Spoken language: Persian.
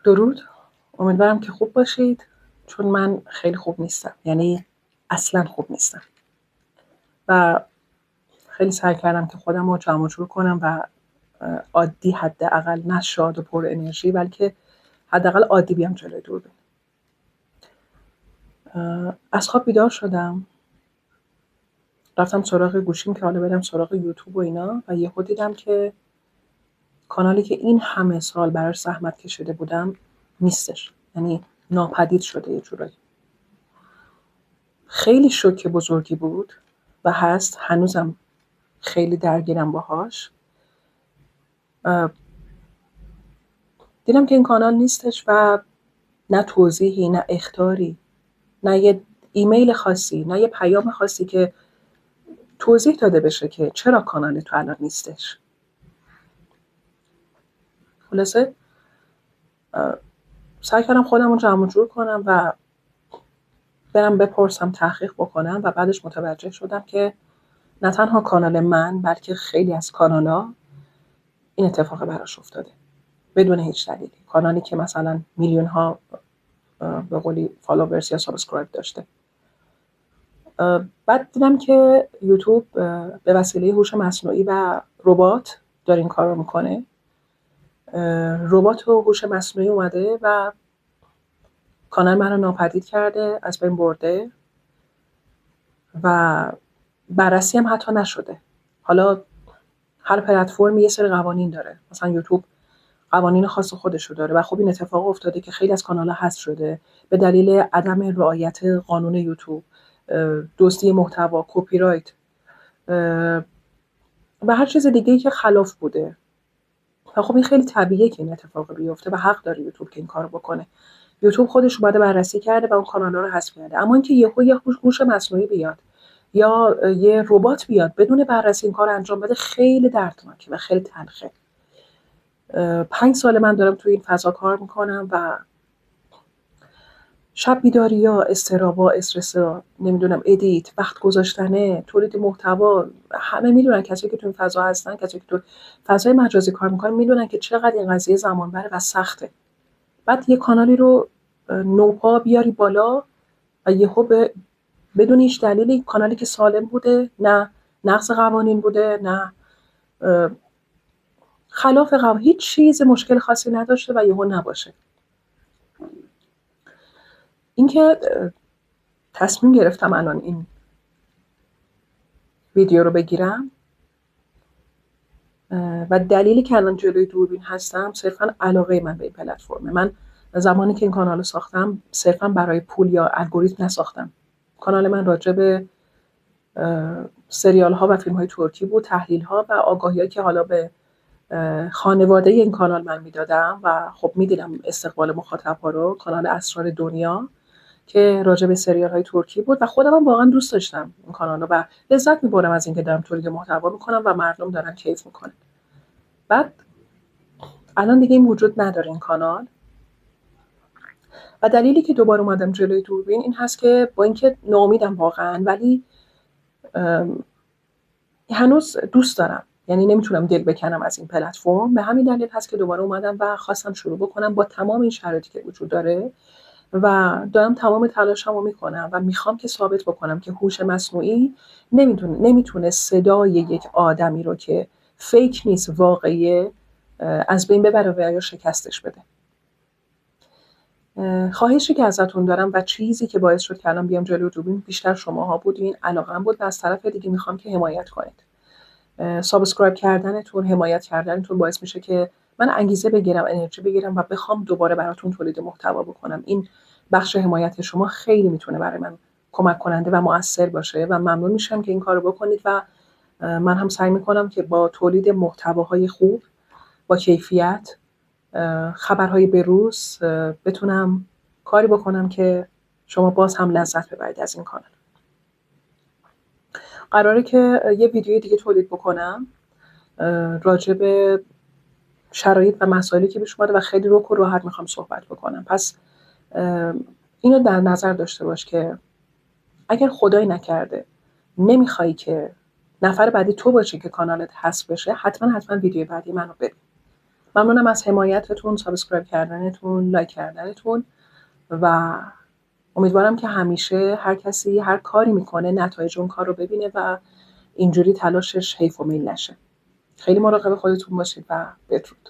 درود. امیدوارم که خوب باشید، چون من خیلی خوب نیستم، یعنی اصلا خوب نیستم و خیلی سعی کردم که خودم رو جمع و جور کنم و عادی، حداقل نه شاد و پر انرژی، بلکه حداقل عادی بیام جلوی دوربین. از خواب بیدار شدم، رفتم سراغ گوشیم که حالا برم سراغ یوتیوب و اینا، و یهو دیدم که کانالی که این همه سال براش زحمت کشیده بودم نیستش، یعنی ناپدید شده یه جورایی. خیلی شوک بزرگی بود و هست، هنوزم خیلی درگیرم باهاش. دیدم که این کانال نیستش و نه توضیحی، نه اخطاری، نه یه ایمیل خاصی، نه یه پیام خاصی که توضیح داده بشه که چرا کانال تو الان نیستش. خلاصه سعی کردم خودم رو جمع جور کنم و برم بپرسم، تحقیق بکنم، و بعدش متوجه شدم که نه تنها کانال من، بلکه خیلی از کانال‌ها این اتفاق براش افتاده بدون هیچ دلیلی. کانالی که مثلا میلیون ها به قولی فالوورز یا سابسکرایب داشته. بعد دیدم که یوتیوب به وسیله هوش مصنوعی و ربات داره این کار رو میکنه. ربات و هوش مصنوعی اومده و کانال من رو ناپدید کرده، از بین برده و بررسی هم حتی نشده. حالا هر پلتفرمی یه سری قوانین داره، مثلا یوتیوب قوانین خاص خودشو داره و خب این اتفاق افتاده که خیلی از کانال‌ها حذف شده به دلیل عدم رعایت قانون یوتیوب، دزدی محتوا، کپی رایت و هر چیز دیگه‌ای که خلاف بوده. و خب این خیلی طبیعیه که این اتفاق بیفته و حق داره یوتیوب که این کارو بکنه. یوتیوب خودش اومده بررسی کرده و اون کانال‌ها رو حذف کرده. اما اینکه یه هوش مصنوعی بیاد یا یه ربات بیاد بدون بررسی این کار انجام بده، خیلی دردناکه و خیلی تلخه. 5 سال من دارم توی این فضا کار میکنم و شب بیداریا، استرابا، استرسا، نمیدونم، ادیت، وقت گذاشتنه، تولید محتوا، همه میدونن، کسی که تو این فضا هستن، کسی که تو فضای مجازی کار میکنن میدونن که چقدر این قضیه زمان بره و سخته. بعد یه کانالی رو نوپا بیاری بالا و یهو بدون هیچ دلیلی، کانالی که سالم بوده، نه نقض قوانین بوده، نه خلاف قوانین، هیچ چیز مشکل خاصی نداشته و یهو نباشه. اینکه تصمیم گرفتم الان این ویدیو رو بگیرم و دلیلی که الان جلوی دوربین هستم صرفا علاقه من به این پلتفرمه. من زمانی که این کانال رو ساختم صرفا برای پول یا الگوریتم نساختم. کانال من راجع به سریال ها و فیلم های ترکی بود، تحلیل ها و آگاهی که حالا به خانواده این کانال من میدادم و خب میدیدم استقبال مخاطب ها رو. کانال اسرار دنیا که راجع به سریال های ترکی بود و خودم هم واقعا دوست داشتم این کانال رو و لذت میبرم از اینکه دارم تولید محتوا میکنم و مردم دارن کیف میکنن. بعد الان دیگه این وجود نداره این کانال و دلیلی که دوباره اومدم جلوی دوربین این هست که با اینکه ناامیدم واقعا، ولی هنوز دوست دارم، یعنی نمیتونم دل بکنم از این پلتفرم. به همین دلیل هست که دوباره اومدم و خواستم شروع بکنم با تمام این شرایطی که وجود داره و دارم تمام تلاشمو میکنم و میخوام که ثابت بکنم که هوش مصنوعی نمیتونه صدای یک آدمی رو که فیک نیست، واقعیه، از بین ببره و یا شکستش بده. خواهشی که ازتون دارم و چیزی که باعث شد که الان بیام جلوی دوربین بیشتر شماها بودین، علاقه‌ام بود و از طرف دیگه میخوام که حمایت کنید. سابسکرایب کردنتون، حمایت کردنتون باعث میشه که من انگیزه بگیرم، انرژی بگیرم و بخوام دوباره براتون تولید محتوا بکنم. این بخش حمایت شما خیلی میتونه برای من کمک کننده و مؤثر باشه و ممنون میشم که این کارو بکنید و من هم سعی میکنم که با تولید محتواهای خوب، با کیفیت، خبرهای بروز بتونم کاری بکنم که شما باز هم لذت ببرید از این کانال. قراره که یه ویدیوی دیگه تولید بکنم راجع به شرایط و مسائلی که پیش اومده و خیلی روک و راحت میخوام صحبت بکنم. پس اینو در نظر داشته باش که اگر خدایی نکرده نمیخوای که نفر بعدی تو باشی که کانالت حذف بشه، حتما ویدیو بعدی منو ببین. ممنونم از حمایتتون، سابسکرایب کردنتون، لایک کردنتون و امیدوارم که همیشه هر کسی هر کاری میکنه نتایج اون کار رو ببینه و اینجوری تلاشش حیف و میل نشه. خیلی مراقب خودتون باشید و بدرود.